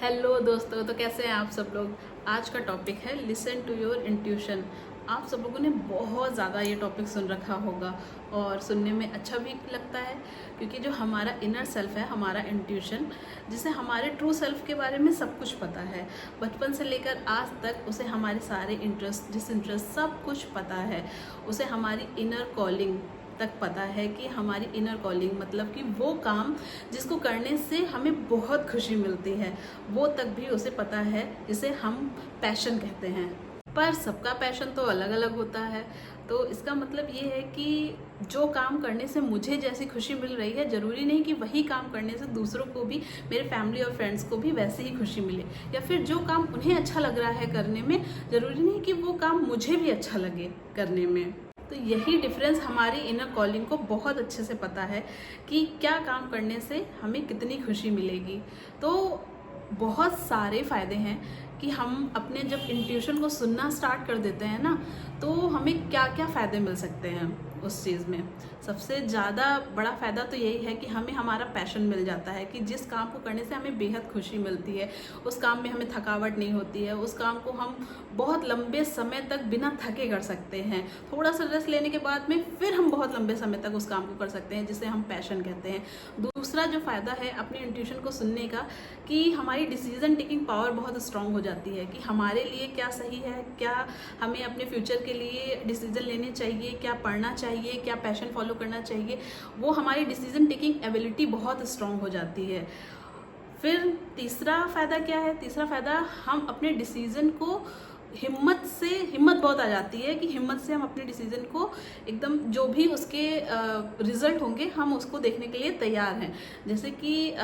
Hello दोस्तों, तो कैसे हैं आप सब लोग। आज का टॉपिक है लिसन टू योर इंट्यूशन। आप सब लोगों ने बहुत ज़्यादा ये टॉपिक सुन रखा होगा और सुनने में अच्छा भी लगता है, क्योंकि जो हमारा इनर सेल्फ है, हमारा इंट्यूशन, जिसे हमारे ट्रू सेल्फ के बारे में सब कुछ पता है। बचपन से लेकर आज तक उसे हमारे सारे इंटरेस्ट, डिसइंटरेस्ट सब कुछ पता है। उसे हमारी इनर कॉलिंग तक पता है कि हमारी इनर कॉलिंग मतलब कि वो काम जिसको करने से हमें बहुत खुशी मिलती है, वो तक भी उसे पता है, जिसे हम पैशन कहते हैं। पर सबका पैशन तो अलग अलग होता है। तो इसका मतलब ये है कि जो काम करने से मुझे जैसी खुशी मिल रही है, ज़रूरी नहीं कि वही काम करने से दूसरों को भी, मेरे फैमिली और फ्रेंड्स को भी वैसे ही खुशी मिले, या फिर जो काम उन्हें अच्छा लग रहा है करने में, ज़रूरी नहीं कि वो काम मुझे भी अच्छा लगे करने में। तो यही डिफरेंस हमारी इनर कॉलिंग को बहुत अच्छे से पता है कि क्या काम करने से हमें कितनी खुशी मिलेगी। तो बहुत सारे फ़ायदे हैं कि हम अपने जब इंट्यूशन को सुनना स्टार्ट कर देते हैं ना, तो हमें क्या क्या फ़ायदे मिल सकते हैं उस चीज़ में। सबसे ज़्यादा बड़ा फ़ायदा तो यही है कि हमें हमारा पैशन मिल जाता है, कि जिस काम को करने से हमें बेहद खुशी मिलती है, उस काम में हमें थकावट नहीं होती है, उस काम को हम बहुत लंबे समय तक बिना थके कर सकते हैं। थोड़ा सा रेस्ट लेने के बाद में फिर हम बहुत लंबे समय तक उस काम को कर सकते हैं, जिसे हम पैशन कहते हैं। दूसरा जो फ़ायदा है अपने इंट्यूशन को सुनने का, कि हमारी डिसीजन टेकिंग पावर बहुत स्ट्रांग हो जाती है, कि हमारे लिए क्या सही है, क्या हमें अपने फ्यूचर के लिए डिसीजन लेने चाहिए, क्या पढ़ना चाहिए, क्या पैशन फॉलो करना चाहिए, वो हमारी डिसीजन टेकिंग एबिलिटी बहुत स्ट्रांग हो जाती है। फिर तीसरा फ़ायदा क्या है? तीसरा फ़ायदा, हम अपने डिसीज़न को हिम्मत बहुत आ जाती है, कि हिम्मत से हम अपने डिसीजन को एकदम, जो भी उसके रिजल्ट होंगे, हम उसको देखने के लिए तैयार हैं। जैसे कि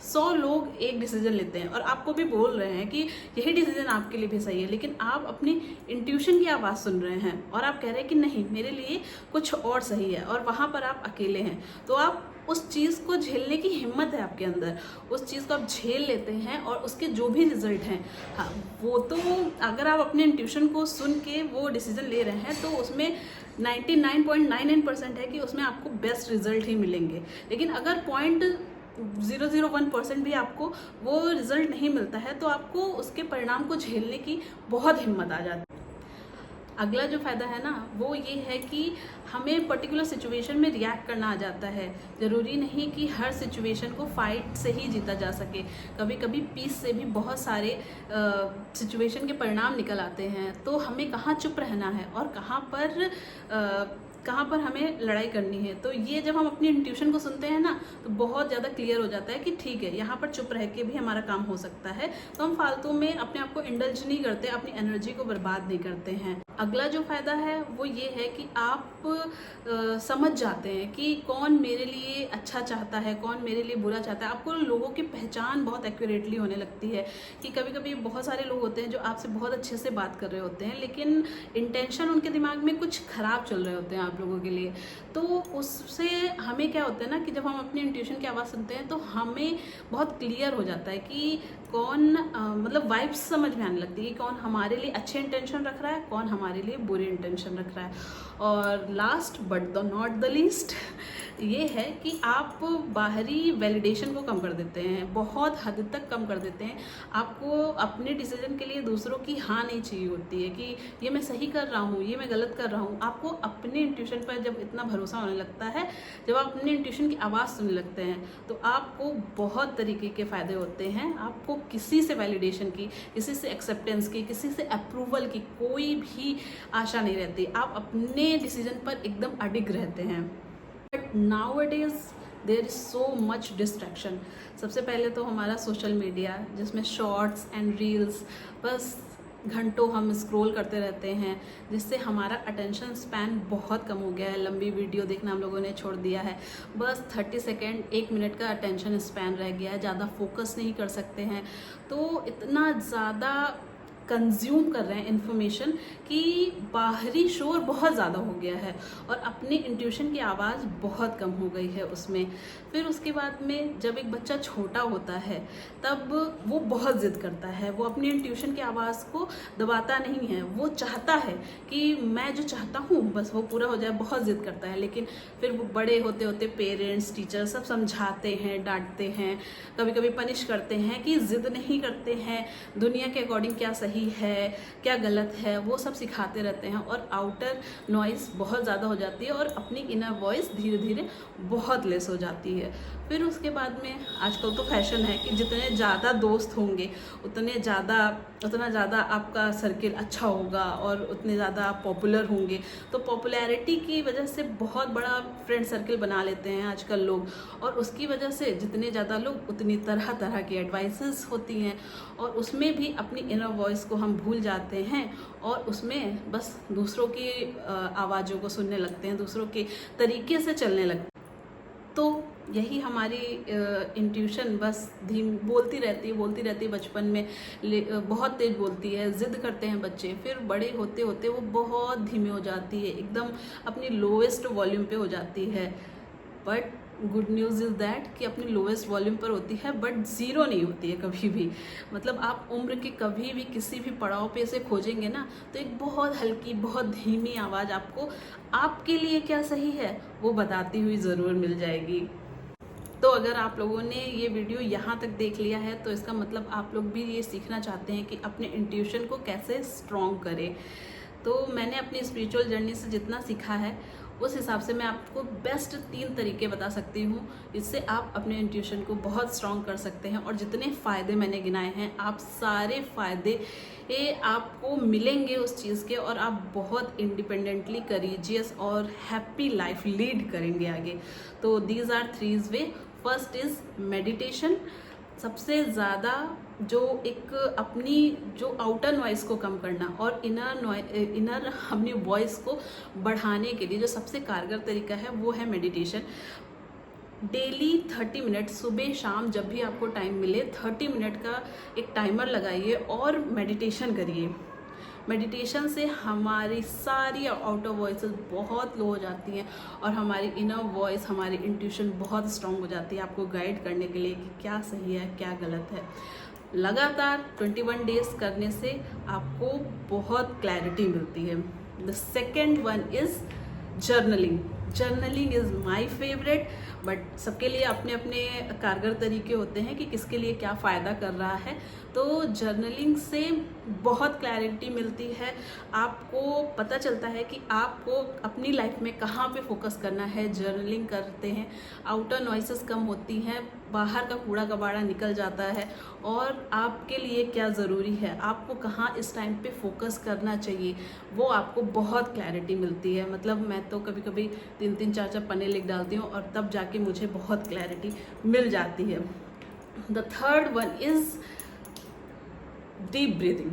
100 लोग एक डिसीजन लेते हैं और आपको भी बोल रहे हैं कि यही डिसीजन आपके लिए भी सही है, लेकिन आप अपनी इंट्यूशन की आवाज़ सुन रहे हैं और आप कह रहे हैं कि नहीं, मेरे लिए कुछ और सही है, और वहाँ पर आप अकेले हैं। तो आप उस चीज़ को झेलने की हिम्मत है आपके अंदर, उस चीज़ को आप झेल लेते हैं, और उसके जो भी रिजल्ट हैं, हाँ, वो तो अगर आप अपने इंट्यूशन को सुन के वो डिसीजन ले रहे हैं, तो उसमें 99.99% है कि उसमें आपको बेस्ट रिजल्ट ही मिलेंगे। लेकिन अगर 0.001% भी आपको वो रिजल्ट नहीं मिलता है, तो आपको उसके परिणाम को झेलने की बहुत हिम्मत आ जाती है। अगला जो फ़ायदा है ना, वो ये है कि हमें पर्टिकुलर सिचुएशन में रिएक्ट करना आ जाता है। ज़रूरी नहीं कि हर सिचुएशन को फाइट से ही जीता जा सके। कभी कभी पीस से भी बहुत सारे सिचुएशन के परिणाम निकल आते हैं। तो हमें कहाँ चुप रहना है और कहाँ पर हमें लड़ाई करनी है। तो ये जब हम अपनी इंट्यूशन को सुनते हैं ना, तो बहुत ज़्यादा क्लियर हो जाता है कि ठीक है, यहाँ पर चुप रह के भी हमारा काम हो सकता है। तो हम फालतू में अपने आप को इंडल्ज नहीं करते, अपनी एनर्जी को बर्बाद नहीं करते हैं। अगला जो फ़ायदा है वो ये है कि आप समझ जाते हैं कि कौन मेरे लिए अच्छा चाहता है, कौन मेरे लिए बुरा चाहता है। आपको लोगों की पहचान बहुत एक्यूरेटली होने लगती है, कि कभी कभी बहुत सारे लोग होते हैं जो आपसे बहुत अच्छे से बात कर रहे होते हैं, लेकिन इंटेंशन उनके दिमाग में कुछ ख़राब चल रहे होते हैं आप लोगों के लिए। तो उससे हमें क्या होता है ना, कि जब हम अपनी इंट्यूशन की आवाज़ सुनते हैं, तो हमें बहुत क्लियर हो जाता है कि कौन मतलब वाइब्स समझ में आने लगती है कि कौन हमारे लिए अच्छे इंटेंशन रख रहा है, कौन हमारे लिए बुरे इंटेंशन रख रहा है। और last but not the least ये है कि आप बाहरी वैलिडेशन को कम कर देते हैं, बहुत हद तक कम कर देते हैं। आपको अपने डिसीजन के लिए दूसरों की हाँ नहीं चाहिए होती है, कि ये मैं सही कर रहा हूँ, ये मैं गलत कर रहा हूँ। आपको अपने इंट्यूशन पर जब इतना भरोसा होने लगता है, जब आप अपने इंट्यूशन की आवाज़ सुनने लगते हैं, तो आपको बहुत तरीके के फ़ायदे होते हैं। आपको किसी से वैलिडेशन की, किसी से एक्सेप्टेंस की, किसी से अप्रूवल की कोई भी आशा नहीं रहती। आप अपने डिसीजन पर एकदम अडिग रहते हैं। But nowadays there is so much distraction. सबसे पहले तो हमारा सोशल मीडिया, जिसमें शॉर्ट्स एंड रील्स, बस घंटों हम स्क्रॉल करते रहते हैं, जिससे हमारा अटेंशन स्पैन बहुत कम हो गया है। लंबी वीडियो देखना हम लोगों ने छोड़ दिया है, बस 30 सेकेंड 1 मिनट का अटेंशन स्पैन रह गया है, ज़्यादा फोकस नहीं कर सकते हैं। तो इतना ज़्यादा कंज्यूम कर रहे हैं इन्फॉर्मेशन कि बाहरी शोर बहुत ज़्यादा हो गया है और अपने इंट्यूशन की आवाज़ बहुत कम हो गई है उसमें। फिर उसके बाद में जब एक बच्चा छोटा होता है तब वो बहुत ज़िद करता है, वो अपनी इंट्यूशन की आवाज़ को दबाता नहीं है, वो चाहता है कि मैं जो चाहता हूँ बस वो पूरा हो जाए, बहुत ज़िद करता है। लेकिन फिर वो बड़े होते होते पेरेंट्स, टीचर सब समझाते हैं, डांटते हैं, कभी कभी पनिश करते हैं कि ज़िद नहीं करते हैं, दुनिया के अकॉर्डिंग क्या सही है क्या गलत है वो सब सिखाते रहते हैं और आउटर नॉइस बहुत ज़्यादा हो जाती है और अपनी इनर वॉइस धीरे धीरे बहुत लेस हो जाती है। फिर उसके बाद में आजकल तो फैशन है कि जितने ज़्यादा दोस्त होंगे उतना ज़्यादा आपका सर्किल अच्छा होगा और उतने ज़्यादा आप पॉपुलर होंगे। तो पॉपुलैरिटी की वजह से बहुत बड़ा फ्रेंड सर्किल बना लेते हैं आजकल लोग, और उसकी वजह से जितने ज़्यादा लोग उतनी तरह तरह की एडवाइसेस होती हैं और उसमें भी अपनी इनर वॉइस को हम भूल जाते हैं और उसमें बस दूसरों की आवाज़ों को सुनने लगते हैं, दूसरों के तरीके से चलने लगते हैं। तो यही हमारी इंट्यूशन बस बोलती रहती है। बचपन में बहुत तेज बोलती है, ज़िद करते हैं बच्चे, फिर बड़े होते होते वो बहुत धीमी हो जाती है, एकदम अपनी लोएस्ट वॉल्यूम पे हो जाती है। But good news is that कि अपनी लोएस्ट वॉल्यूम पर होती है बट ज़ीरो नहीं होती है कभी भी। मतलब आप उम्र के कभी भी किसी भी पड़ाव पे इसे खोजेंगे ना तो एक बहुत हल्की, बहुत धीमी आवाज़ आपको आपके लिए क्या सही है वो बताती हुई ज़रूर मिल जाएगी। तो अगर आप लोगों ने ये वीडियो यहाँ तक देख लिया है तो इसका मतलब आप लोग भी ये सीखना चाहते हैं कि अपने इंट्यूशन को कैसे स्ट्रॉन्ग करें। तो मैंने अपनी स्पिरिचुअल जर्नी से जितना सीखा है उस हिसाब से मैं आपको बेस्ट 3 तरीके बता सकती हूँ, इससे आप अपने इंट्यूशन को बहुत स्ट्रॉन्ग कर सकते हैं। और जितने फ़ायदे मैंने गिनाए हैं आप सारे फ़ायदे आपको मिलेंगे उस चीज़ के और आप बहुत इंडिपेंडेंटली करेजियस और हैप्पी लाइफ लीड करेंगे आगे। तो these are 3 way. First is meditation. सबसे ज़्यादा जो एक अपनी जो आउटर नॉइस को कम करना और इनर अपनी वॉइस को बढ़ाने के लिए जो सबसे कारगर तरीका है वो है मेडिटेशन। डेली 30 मिनट सुबह शाम जब भी आपको टाइम मिले 30 मिनट का एक टाइमर लगाइए और मेडिटेशन करिए। मेडिटेशन से हमारी सारी आउटर वॉइसेस बहुत लो हो जाती हैं और हमारी इनर वॉइस, हमारी इंट्यूशन बहुत स्ट्रांग हो जाती है आपको गाइड करने के लिए कि क्या सही है क्या गलत है। लगातार 21 डेज करने से आपको बहुत क्लैरिटी मिलती है। The second one is journaling. Journaling is my favourite, but सबके लिए अपने अपने कारगर तरीके होते हैं कि किसके लिए क्या फ़ायदा कर रहा है। तो जर्नलिंग से बहुत क्लैरिटी मिलती है, आपको पता चलता है कि आपको अपनी लाइफ में कहाँ पे फोकस करना है। जर्नलिंग करते हैं आउटर नॉइसेस कम होती हैं, बाहर का कूड़ा कबाड़ा निकल जाता है और आपके लिए क्या ज़रूरी है, आपको कहाँ इस टाइम पे फोकस करना चाहिए, वो आपको बहुत क्लैरिटी मिलती है। मतलब मैं तो कभी कभी 3-3, 4-4 पन्ने लिख डालती हूँ और तब जाके मुझे बहुत क्लैरिटी मिल जाती है। The third one is deep breathing.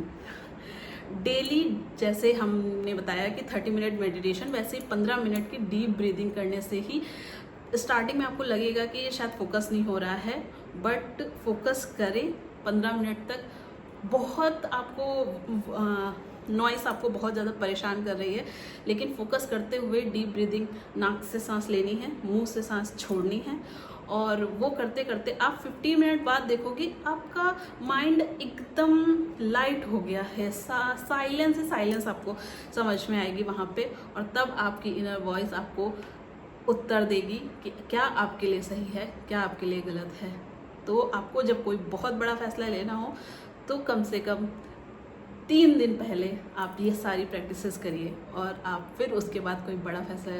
Daily जैसे हमने बताया कि 30 मिनट मेडिटेशन, वैसे ही 15 मिनट की डीप ब्रीदिंग करने से ही स्टार्टिंग में आपको लगेगा कि ये शायद फोकस नहीं हो रहा है, बट फोकस करें 15 मिनट तक। बहुत आपको नॉइस आपको बहुत ज़्यादा परेशान कर रही है, लेकिन फोकस करते हुए डीप ब्रीदिंग, नाक से सांस लेनी है, मुंह से सांस छोड़नी है और वो करते करते आप 15 मिनट बाद देखोगे आपका माइंड एकदम लाइट हो गया है। साइलेंस ही साइलेंस आपको समझ में आएगी वहाँ पे और तब आपकी इनर वॉइस आपको उत्तर देगी कि क्या आपके लिए सही है क्या आपके लिए गलत है। तो आपको जब कोई बहुत बड़ा फैसला लेना हो तो कम से कम 3 दिन पहले आप ये सारी प्रैक्टिसेस करिए और आप फिर उसके बाद कोई बड़ा फैसला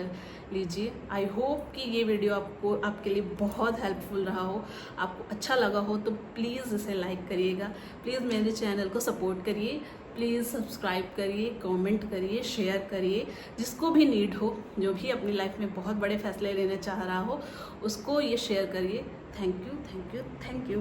लीजिए। आई होप कि ये वीडियो आपके लिए बहुत हेल्पफुल रहा हो, आपको अच्छा लगा हो तो प्लीज़ इसे लाइक करिएगा, प्लीज़ मेरे चैनल को सपोर्ट करिए, प्लीज़ सब्सक्राइब करिए, कमेंट करिए, शेयर करिए। जिसको भी नीड हो, जो भी अपनी लाइफ में बहुत बड़े फैसले लेने चाह रहा हो, उसको ये शेयर करिए। Thank you, thank you, thank you.